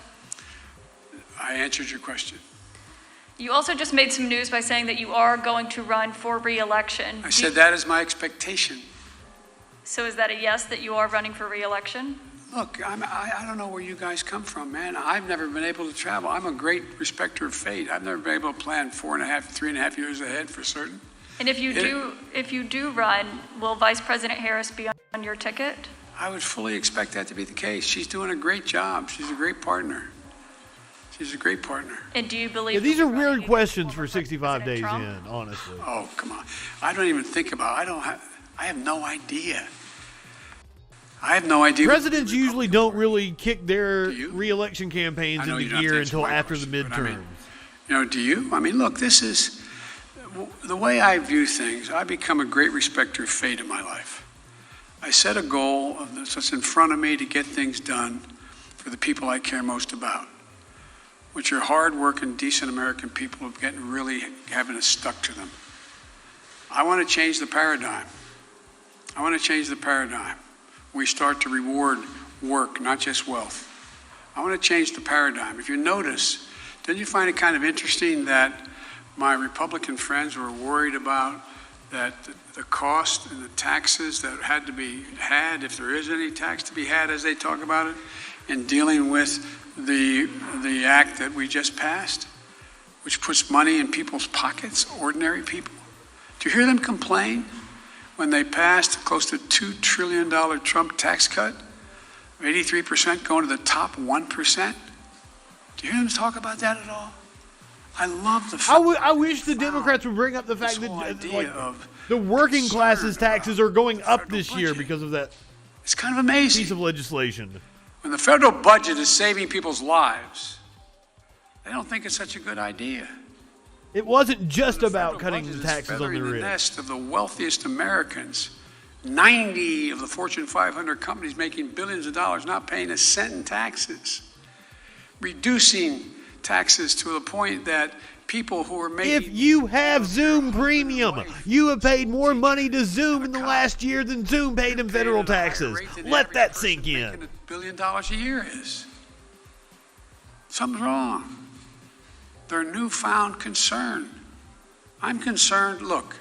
I answered your question. You also just made some news by saying that you are going to run for re-election. I said that is my expectation. So is that a yes, that you are running for re-election? Look, I don't know where you guys come from, man. I've never been able to travel. I'm a great respecter of fate. I've never been able to plan 3.5 years ahead for certain. And if you do run, will Vice President Harris be on your ticket? I would fully expect that to be the case. She's doing a great job. She's a great partner. She's a great partner. And do you believe... Yeah, these are weird questions for 65 days Trump? in, honestly. Oh, come on. I don't even think about it. I have no idea. I have no idea. Presidents usually don't really kick their re-election campaigns into gear until after the midterms. Do you? I mean, look, this is the way I view things. I become a great respecter of fate in my life. I set a goal of what's in front of me to get things done for the people I care most about, which are hard-working, decent American people who having it stuck to them. I want to change the paradigm. We start to reward work, not just wealth. I want to change the paradigm. If you notice, didn't you find it kind of interesting that my Republican friends were worried about that the cost and the taxes that had to be had, if there is any tax to be had as they talk about it, in dealing with the act that we just passed, which puts money in people's pockets, ordinary people? Do you hear them complain when they passed close to $2 trillion Trump tax cut, 83% going to the top 1%? Do you hear them talk about that at all? I love the fact. I wish the Democrats would bring up the fact that the working class's taxes are going up this year because of that. It's kind of amazing. Piece of legislation. When the federal budget is saving people's lives, they don't think it's such a good idea. It wasn't just about cutting the taxes on the rich. The nest of the wealthiest Americans, 90 of the Fortune 500 companies making billions of dollars, not paying a cent in taxes, reducing taxes to the point that people who are making... If you have Zoom Premium, you have paid more money to Zoom in the last year than Zoom paid in federal taxes. Let that sink in. $1 billion a year is. Something's wrong. Their newfound concern. I'm concerned. Look,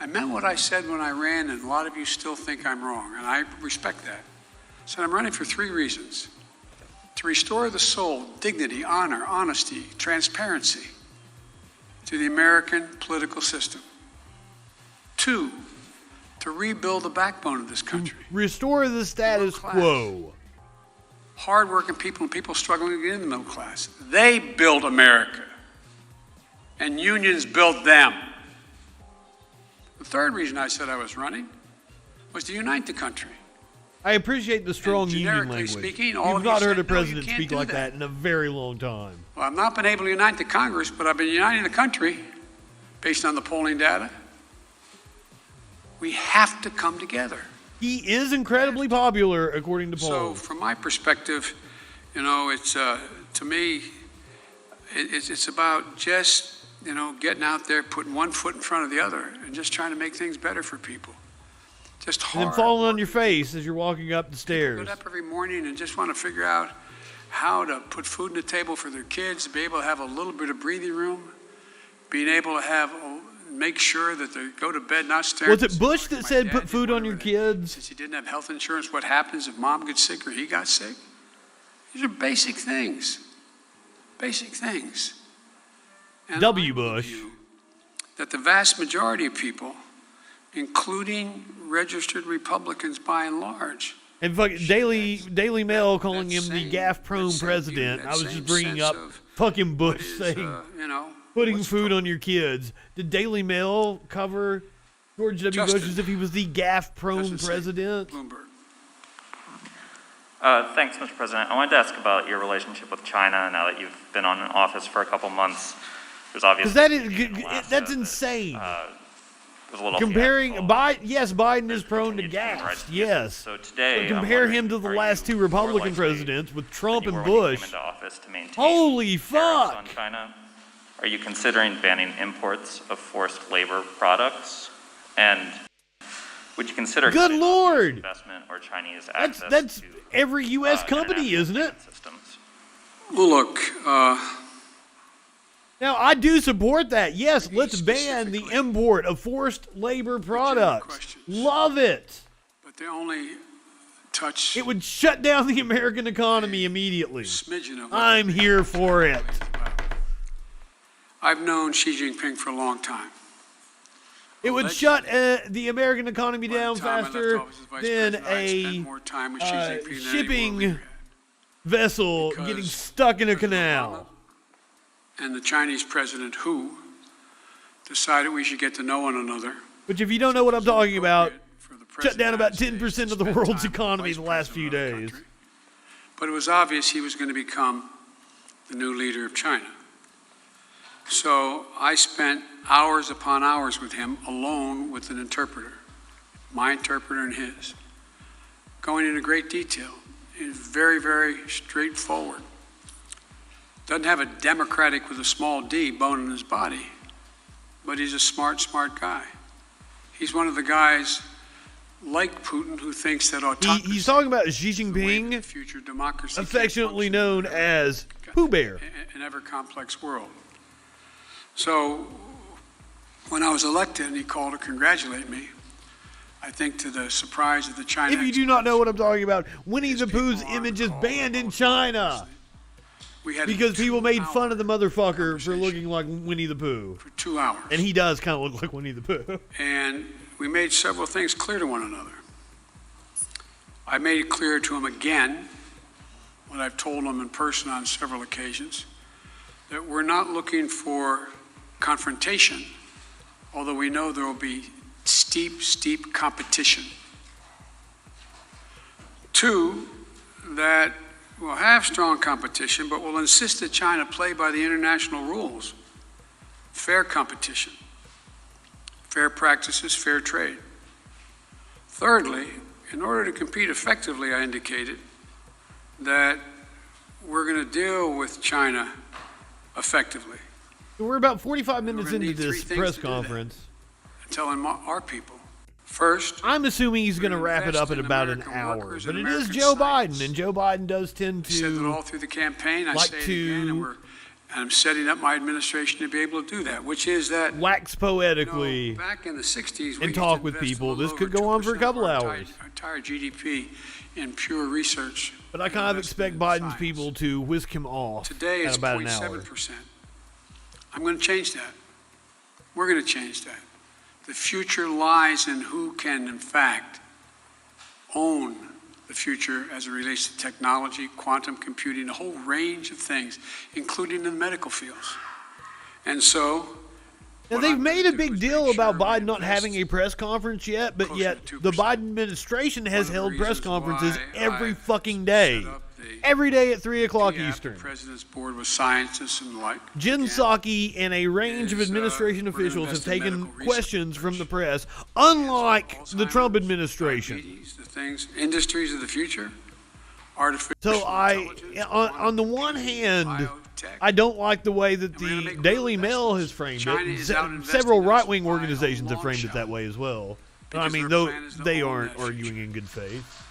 I meant what I said when I ran, and a lot of you still think I'm wrong, and I respect that. I said I'm running for 3 reasons. To restore the soul, dignity, honor, honesty, transparency to the American political system. 2, to rebuild the backbone of this country. Restore the status quo. Hardworking people and people struggling to get in the middle class. They build America, and unions built them. The 3rd reason I said I was running was to unite the country. I appreciate the strong union language. Speaking, You've not heard a president speak like that in a very long time. Well, I've not been able to unite the Congress, but I've been uniting the country based on the polling data. We have to come together. He is incredibly popular, according to polls. So, from my perspective, it's to me, it's about just getting out there, putting one foot in front of the other, and just trying to make things better for people. Just hard. And then falling on your face as you're walking up the stairs. Get up every morning and just want to figure out how to put food on the table for their kids, be able to have a little bit of breathing room, being able to have make sure that they go to bed not staring. Was it Bush that said put food on your kids? Since he didn't have health insurance, what happens if mom gets sick or he got sick? These are basic things. Basic things. And W. I Bush. argue that the vast majority of people, including registered Republicans by and large, And fucking Daily Mail calling that him the same- gaff-prone that same president. view, I was that just same bringing sense up of fucking Bush what is, saying putting putting food on your kids. Did Daily Mail cover George W. Justin. Bush as if he was the gaff-prone president? Bloomberg. Thanks, Mr. President. I wanted to ask about your relationship with China now that you've been on in office for a couple months. There's obviously That's insane. was a little Comparing theatrical. yes, Biden is prone to continued gas. human rights Yes. So today, But I'm compare wondering, him to the are last you two more Republican likely presidents with Trump than you and were when you Bush. came into office to maintain Holy tariffs fuck! on China? Are you considering banning imports of forced labor products? And would you consider Good cutting Lord! investment or Chinese That's access to every U.S. company, international isn't it? payment systems? Well, look, Now, I do support that. Yes, Me let's ban the specifically. import of forced labor products. questions. Love it. but they only touch It would shut down the American economy immediately. a smidgen of what I'm here for it. I've known Xi Jinping for a long time. It would shut the American economy By the down time I left faster office as vice than president, I had spent a more time with Xi Jinping than any world shipping leader had. vessel Because getting stuck in a President canal. And the Chinese president who decided we should get to know one another. Which, if you don't know what I'm talking about, For the shut down president about of the United 10% States of the to spend world's time with the economy vice the last few president of days. the country. But it was obvious he was going to become the new leader of China. So I spent hours upon hours with him alone with an interpreter, my interpreter and his, going into great detail. He's very, very straightforward. Doesn't have a Democratic with a small d bone in his body, but he's a smart, smart guy. He's one of the guys like Putin who thinks that autocracy He's talking about Xi is the way of the Jinping, future democracy can't affectionately function known as Pooh Bear. in an ever-complex world. So when I was elected and he called to congratulate me, I think to the surprise of the China If you do not know what I'm talking about, Winnie the Pooh's image is banned in China we had because people made fun of the motherfucker for conversation looking like Winnie the Pooh. for 2 hours. And he does kind of look like Winnie the Pooh. And we made several things clear to one another. I made it clear to him again, what I've told him in person on several occasions, that we're not looking for confrontation, although we know there will be steep, steep competition. Two, that we'll have strong competition, but we'll insist that China play by the international rules. Fair competition, fair practices, fair trade. Thirdly, in order to compete effectively, I indicated that we're going to deal with China effectively. We're about 45 minutes gonna into need three this things press to do that. conference. Telling our people, first, I'm assuming he's going to We're gonna wrap it up invest in in about an American hour. workers But and it is American Joe science. Biden, and Joe Biden does tend I said that all to... through the campaign. I like say it to- again, and I'm setting up my administration to be able to do that, which is that wax poetically back in the 60s, we and used talk to with invest a people. little This could over go on for a 2% couple of our hours. entire GDP in pure research. But I kind of investment expect in Biden's science. people to whisk him off Today at it's about an hour. 0.7%. I'm going to change that. We're going to change that. The future lies in who can, in fact, own the future as it relates to technology, quantum computing, a whole range of things, including in the medical fields. And so, Now, what they've I'm made gonna a do big is deal make about sure we Biden not invest having a press conference yet, but closer yet to the 2%. Biden administration has One of the held press reasons conferences why every I fucking day. set up the Every day at 3 o'clock the Eastern. President's Board with scientists and the like. Jen Again, Psaki and a range of is, administration we're gonna officials have invest in taken medical research. questions from the press, unlike the Trump Alzheimer's, administration. diabetes, the things, industries of the future, artificial So intelligence, on the one hand, biotech. I don't like the way that And we're gonna the make Daily real Mail has investments. framed it. China and is out investing several in us right-wing by a organizations have long framed it shot. that way as well. But, I Because mean, their though plan is to they own aren't that arguing future. in good faith.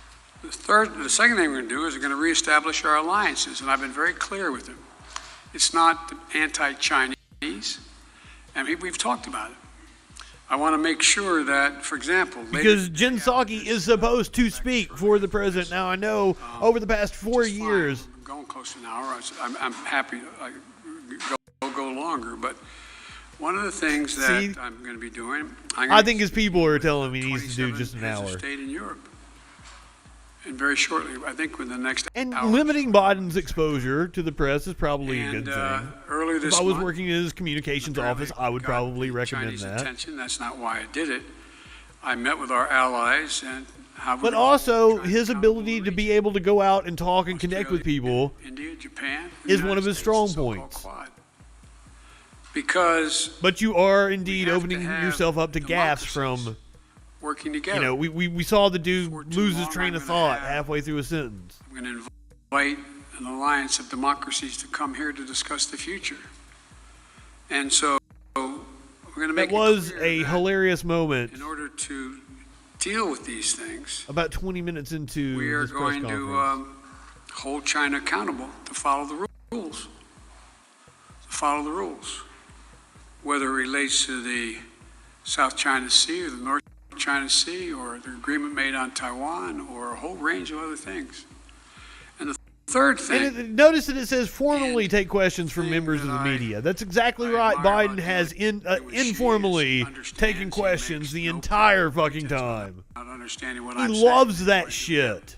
The second thing we're going to do is we're going to reestablish our alliances, and I've been very clear with them. It's not anti-Chinese, and we've talked about it. I want to make sure that, for example, Because Jen Psaki is supposed to speak for the president. Now, I know over the past 4 years. I'm going close to an hour. I'm happy to go longer, but one of the things that I'm going to be doing, I think his people are telling me he needs to do just an hour. State in Europe, and very shortly, I think within the next And hour. limiting Biden's exposure to the press is probably a good thing. Earlier this If I was month, working in his communications office, I would probably recommend Chinese that. attention. That's not why I did it. I met with our allies and how. But also, his ability to be able to go out and talk and connect with people India, Japan, is one of his strong points. Quad. Because. But you are indeed opening yourself up to gaffes from. Working together. You know, we saw the dude lose his train of thought halfway through a sentence. I'm going to invite an alliance of democracies to come here to discuss the future. And so we're going to make it was a hilarious moment. In order to deal with these things, about 20 minutes into we are this press going conference. to hold China accountable to follow the rules. To follow the rules. Whether it relates to the South China Sea or the North China Sea or the agreement made on Taiwan or a whole range of other things. And the third thing. And notice that it says formally take questions from members of the media. That's exactly right. Biden has informally taken questions the entire fucking time. Not understanding what He I'm loves saying. that shit.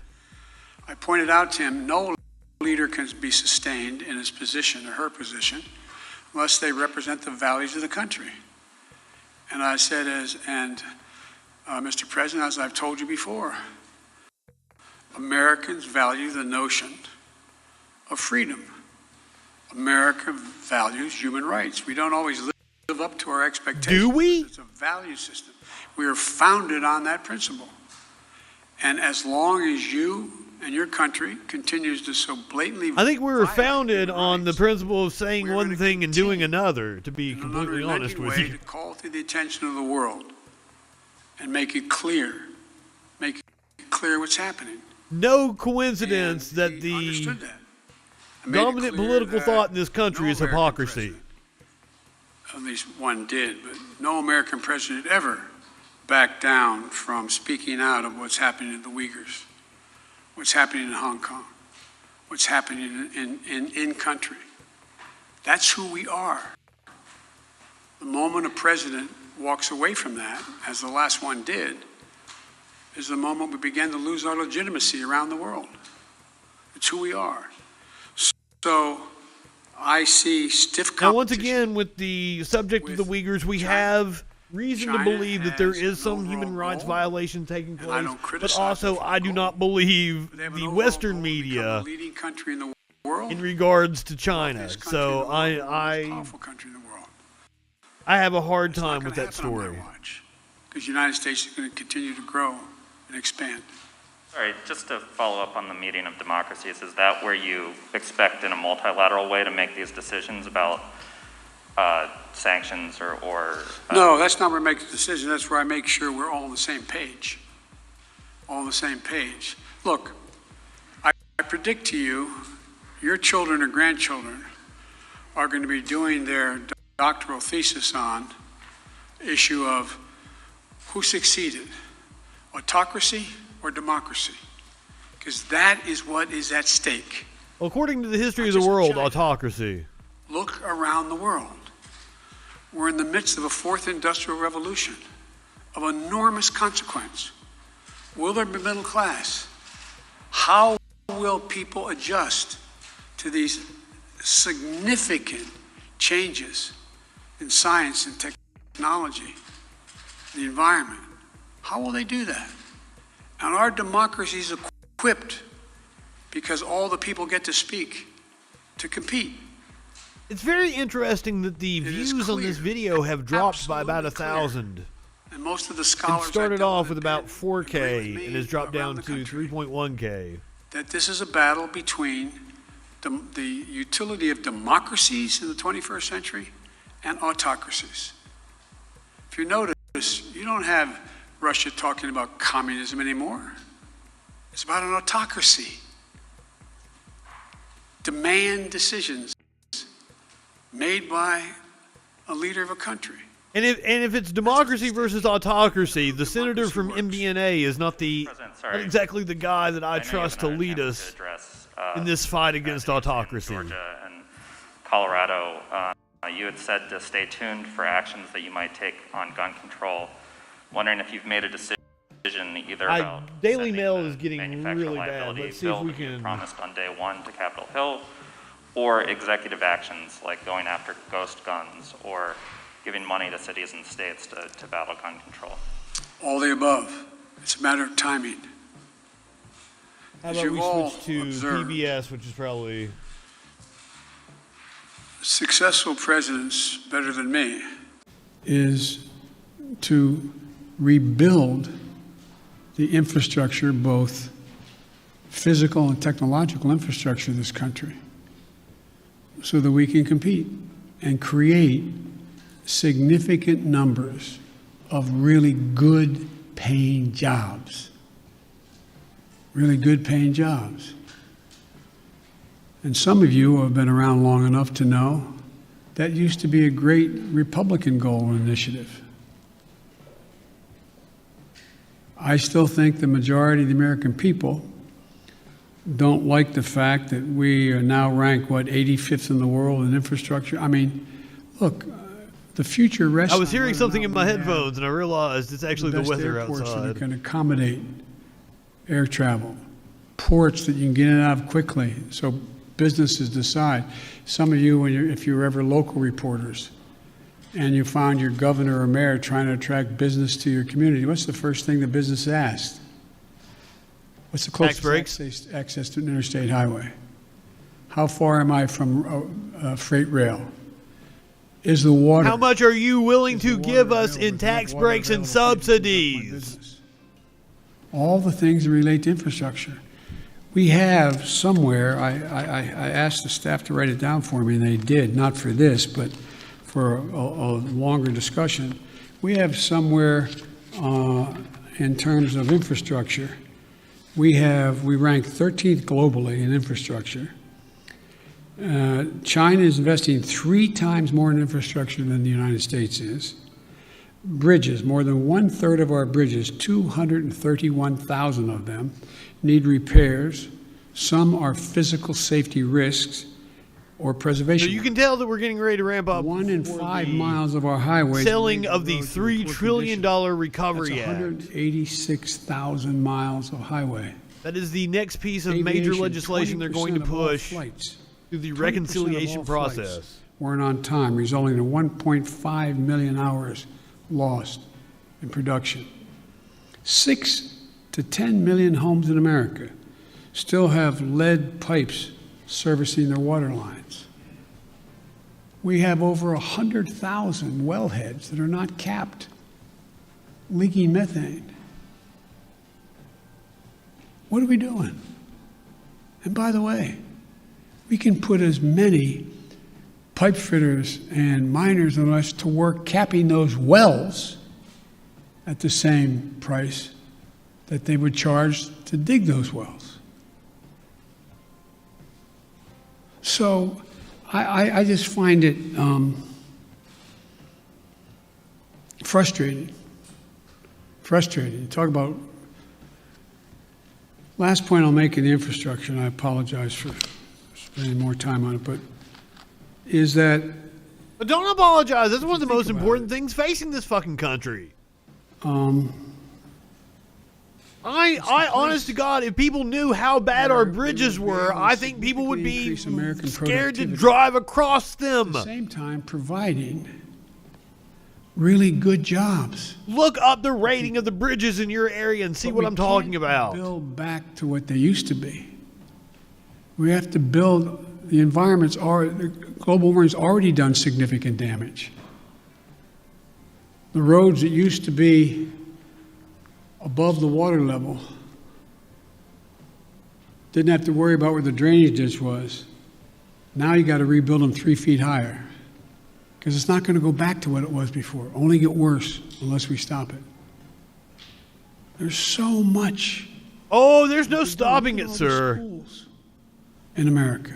I pointed out to him no leader can be sustained in his position or her position unless they represent the values of the country. And I said, Mr. President, as I've told you before, Americans value the notion of freedom. America values human rights. We don't always live up to our expectations. Do we? It's a value system. We are founded on that principle. And as long as you and your country continues to so blatantly I think we were founded on the principle of saying one thing and doing another, to be completely honest with you. To call to the attention of the world and make it clear what's happening. No coincidence that the dominant political thought in this country is hypocrisy. At least one did, but no American president ever backed down from speaking out of what's happening in the Uyghurs, what's happening in Hong Kong, what's happening in country. That's who we are. The moment a president walks away from that, as the last one did, is the moment we begin to lose our legitimacy around the world. It's who we are. So I see stiff competition. Now, once again, with the subject of the Uyghurs, we have reason to believe that there is some human rights violation taking place, but also I do not believe the Western media leading country in the world in regards to China. So I have a hard time with that story. Because the United States is going to continue to grow and expand. All right, just to follow up on the meeting of democracies, is that where you expect in a multilateral way to make these decisions about sanctions or No, that's not where I make the decision. That's where I make sure we're all on the same page. All on the same page. Look, I predict to you, your children or grandchildren are going to be doing their doctoral thesis on the issue of who succeeded, autocracy or democracy, because that is what is at stake. Well, according to the history of the world, autocracy. Look around the world. We're in the midst of a fourth industrial revolution of enormous consequence. Will there be middle class? How will people adjust to these significant changes in science and technology, the environment? How will they do that? And our democracy is equipped because all the people get to speak, to compete. It's very interesting that the views on this video have dropped by about 1,000. And most of the scholars It started off with about 4K and has dropped down to 3.1K. That this is a battle between the utility of democracies in the 21st century and autocracies. If you notice, you don't have Russia talking about communism anymore. It's about an autocracy. Demand decisions made by a leader of a country. And if it's democracy versus autocracy, the senator from MDNA is not not exactly the guy that I trust to lead us in this fight against autocracy. Georgia and Colorado, you had said to stay tuned for actions that you might take on gun control. Wondering if you've made a decision either about Daily Mail sending is getting the manufacturer really bad. liability Let's see if bill we that you can. promised on day one to Capitol Hill, or executive actions like going after ghost guns or giving money to cities and states to battle gun control. All the above. It's a matter of timing. How As about you've we all switch to observed, PBS, which is probably successful presidents better than me is to rebuild the infrastructure, both physical and technological infrastructure of this country, so that we can compete and create significant numbers of really good paying jobs. Really good paying jobs. And some of you have been around long enough to know that used to be a great Republican goal and initiative. I still think the majority of the American people don't like the fact that we are now ranked, 85th in the world in infrastructure. I mean, look, the future rests. I was hearing something in my headphones, and I realized it's actually the weather airports that outside. can accommodate air travel, ports that you can get in and out of quickly, so businesses decide. Some of you, if you're ever local reporters, and you found your governor or mayor trying to attract business to your community, what's the first thing the business asked? What's the closest access to an interstate highway? How far am I from freight rail? Is the water? How much are you willing to give us in tax breaks and subsidies? All the things that relate to infrastructure. We have somewhere, I asked the staff to write it down for me, and they did, not for this, but for a longer discussion. We have somewhere in terms of infrastructure, we rank 13th globally in infrastructure. China is investing 3 times more in infrastructure than the United States is. Bridges, more than 1/3 of our bridges, 231,000 of them, need repairs. Some are physical safety risks or preservation. So you can tell that we're getting ready to ramp up. 1 in 5 miles of our highways. Selling of the $3 trillion Recovery That's Act. 186,000 miles of highway. That is the next piece of major Aviation, legislation they're going to 20% of all push flights. through the 20% of reconciliation all flights process. weren't on time, resulting in 1.5 million hours lost in production. 6 to 10 million homes in America still have lead pipes servicing their water lines. We have over 100,000 wellheads that are not capped, leaking methane. What are we doing? And by the way, we can put as many pipe fitters and miners and us to work capping those wells at the same price that they would charge to dig those wells. So I just find it frustrating. Frustrating. Talk about, last point I'll make in the infrastructure, and I apologize for spending more time on it, but is that... But don't apologize. That's one of the most important things facing this fucking country. I honest to God, if people knew how bad our bridges were, I think people would be scared to drive across them. At the same time, providing really good jobs. Look up the rating of the bridges in your area and see what I'm talking about. Build back to what they used to be. We have to build. The global warming's already done significant damage. The roads that used to be above the water level didn't have to worry about where the drainage ditch was. Now you got to rebuild them 3 feet higher because it's not going to go back to what it was before. Only get worse unless we stop it. There's so much. Oh, there's no stopping it, sir. In America.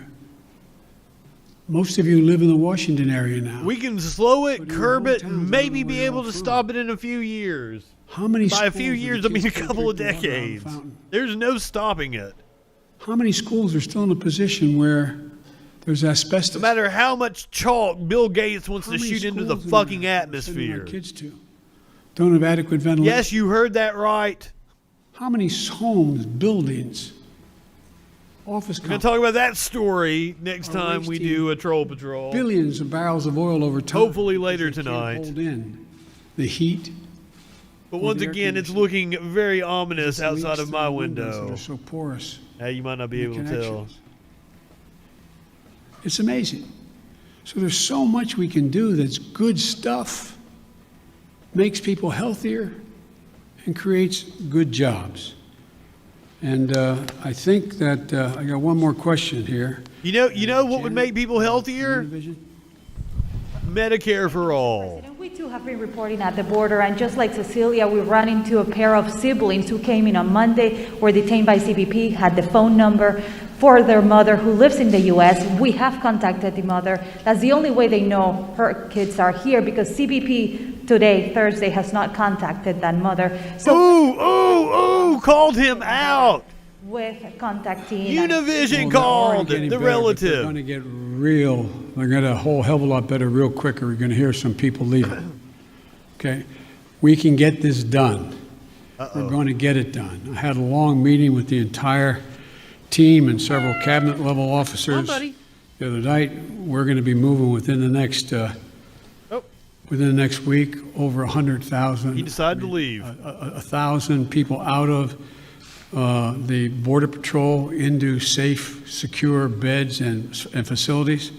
Most of you live in the Washington area now. We can slow it, But in curb your it, hometowns, and I maybe don't know be where able y'all to from. stop it in a few years. How many By a schools few do the years, I mean a kids still couple of drink the water out of the decades. fountain? There's no stopping it. How many schools are still in a position where there's asbestos? No matter how much chalk Bill Gates wants How to many shoot into the schools in fucking America we're sending our atmosphere. kids to don't have adequate ventilation? Yes, you heard that right. How many homes, buildings, office We're going complexes, to talk about that story next Are time we wasting do a troll patrol. billions of barrels of oil over time? Hopefully later because they tonight. can't hold in the heat. But or once the air again, it's conditioning. looking very ominous Leaks outside of through my the windows that window. are so porous. Hey, you might not be the able to tell. connections. It's amazing. So there's so much we can do that's good stuff, makes people healthier, and creates good jobs. And I think that I got one more question here. You know what would make people healthier? Medicare for all. We too have been reporting at the border, and just like Cecilia, we ran into a pair of siblings who came in on Monday, were detained by CBP, had the phone number for their mother who lives in the U.S. We have contacted the mother. That's the only way they know her kids are here, because CBP today, Thursday, has not contacted that mother. So called him out. with contacting Univision Well, called they're already getting the better, but They're relative. going to get real. They're going to a whole hell of a lot better real quicker. We're going to hear some people leaving. Okay, we can get this done. We're going to get it done. I had a long meeting with the entire team and several cabinet level officers buddy. the other night. We're going to be moving within the next within the next week over 100,000. He decided to leave. 1,000 people out of the Border Patrol into safe, secure beds and facilities.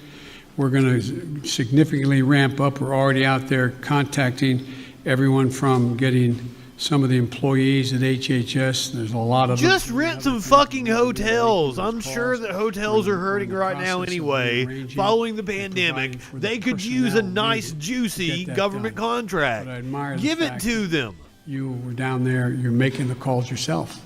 We're going to significantly ramp up. We're already out there contacting everyone from getting some of the employees at HHS. There's a lot of Just them. rent some fucking hotels. I'm sure that hotels are hurting right now anyway. Following the pandemic, they could use a nice, juicy government contract. Give it to them. You were down there, you're making the calls yourself.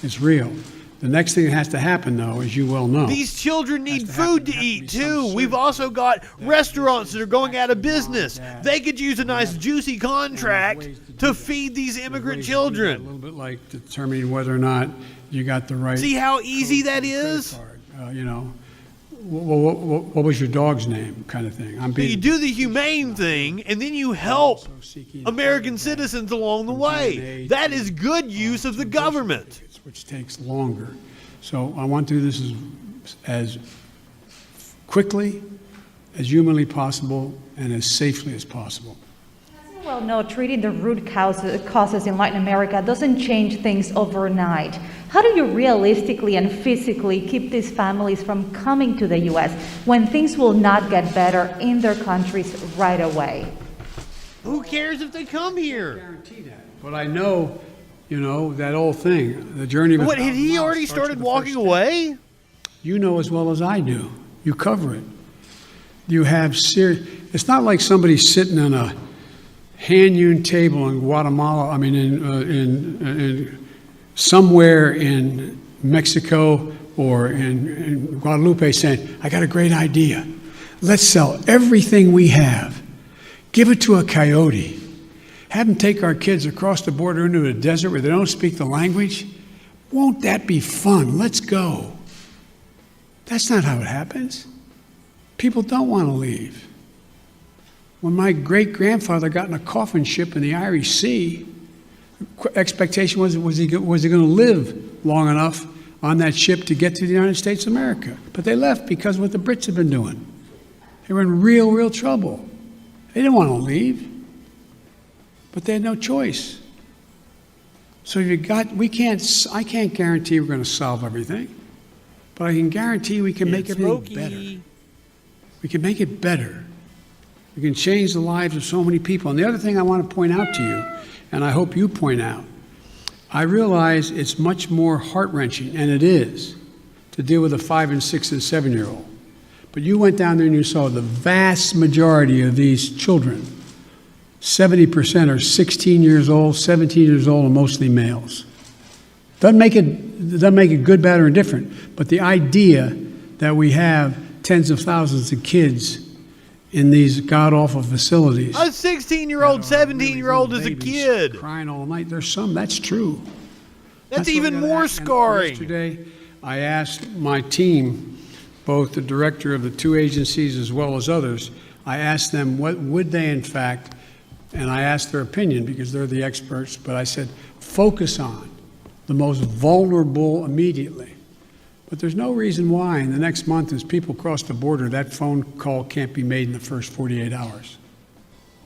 It's real. The next thing that has to happen, though, as you well know, These children need food to eat, too. We've also got restaurants that are going out of business. They could use a nice, juicy contract to feed these immigrant a children. little bit like determining whether or not you got the right. See how easy that credit is? card. You know, what was your dog's name, kind of thing. I'm But you being do the humane thing, and then you help American citizens along the way. That is good use of the government. which takes longer. So I want to do this as quickly, as humanly possible, and as safely as possible. well, no, treating the root causes in Latin America doesn't change things overnight. How do you realistically and physically keep these families from coming to the U.S. when things will not get better in their countries right away? Who cares if they come here? Guarantee that. But I know, you know, that old thing, the journey of What, had he already started walking away? You know as well as I do. You cover it. You have serious. It's not like somebody sitting on a hand-hewn table in Guatemala. I mean, in somewhere in Mexico or in Guadalupe, saying, "I got a great idea. Let's sell everything we have. Give it to a coyote. Have them take our kids across the border into a desert where they don't speak the language. Won't that be fun? Let's go." That's not how it happens. People don't want to leave. When my great-grandfather got in a coffin ship in the Irish Sea, the expectation was he going to live long enough on that ship to get to the United States of America. But they left because of what the Brits had been doing. They were in real trouble. They didn't want to leave, but they had no choice. So I can't guarantee we're going to solve everything, but I can guarantee we can make everything better. We can make it better. We can change the lives of so many people. And the other thing I want to point out to you, and I hope you point out, I realize it's much more heart-wrenching, and it is, to deal with a 5 and 6 and 7-year-old. But you went down there and you saw the vast majority of these children, 70% are 16 years old, 17 years old, and mostly males. Doesn't make it good, bad, or indifferent, but the idea that we have tens of thousands of kids in these god-awful facilities. A 16-year-old, 17-year-old is a kid. Crying all night. There's some, that's true. That's what even we gotta more ask. And scarring. Yesterday, I asked my team, both the director of the two agencies as well as others, I asked them what would they in fact, and I asked their opinion because they're the experts, but I said, focus on the most vulnerable immediately. But there's no reason why in the next month as people cross the border, that phone call can't be made in the first 48 hours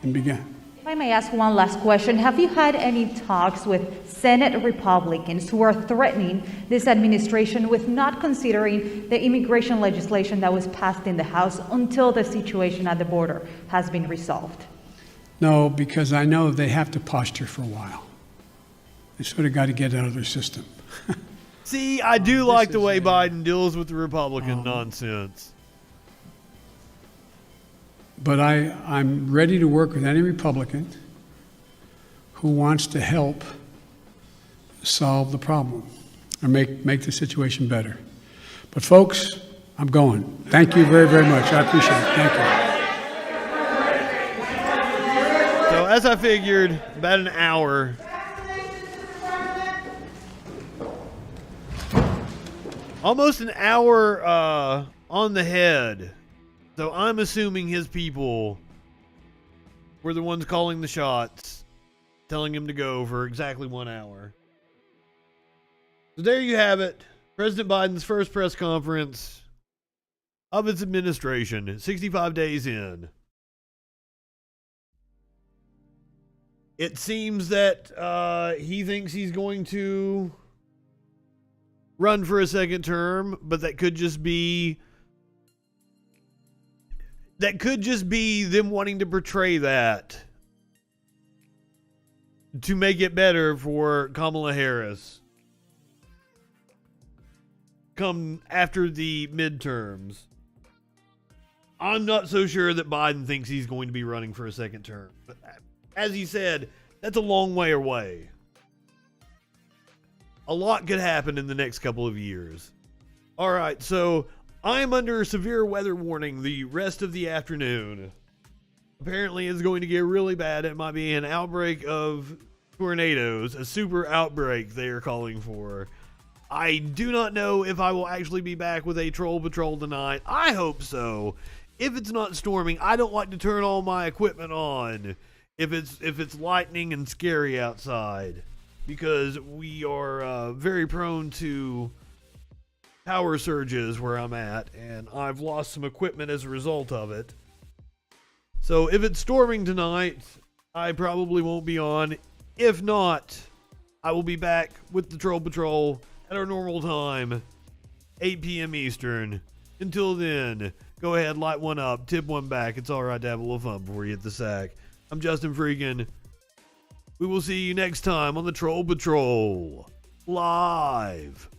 and begin. If I may ask one last question, have you had any talks with Senate Republicans who are threatening this administration with not considering the immigration legislation that was passed in the House until the situation at the border has been resolved? No, because I know they have to posture for a while. They sort of got to get out of their system. See, I do like the way Biden deals with the Republican nonsense. But I'm ready to work with any Republican who wants to help solve the problem or make the situation better. But folks, I'm going. Thank you very, very much. I appreciate it. Thank you. So as I figured, about an hour. Almost an hour on the head. So I'm assuming his people were the ones calling the shots, telling him to go for exactly 1 hour. So there you have it. President Biden's first press conference of his administration, 65 days in. It seems that he thinks he's going to run for a second term, but that could just be them wanting to portray that to make it better for Kamala Harris come after the midterms. I'm not so sure that Biden thinks he's going to be running for a second term. But as he said, that's a long way away. A lot could happen in the next couple of years. All right, so I'm under severe weather warning the rest of the afternoon. Apparently it's going to get really bad. It might be an outbreak of tornadoes, a super outbreak they are calling for. I do not know if I will actually be back with a troll patrol tonight. I hope so. If it's not storming, I don't like to turn all my equipment on if it's lightning and scary outside, because we are very prone to power surges where I'm at, and I've lost some equipment as a result of it. So if it's storming tonight, I probably won't be on. If not, I will be back with the Troll Patrol at our normal time, 8 p.m. Eastern. Until then, go ahead, light one up, tip one back. It's all right to have a little fun before you hit the sack. I'm Justin FREAKIN. We will see you next time on the Troll Patrol, live.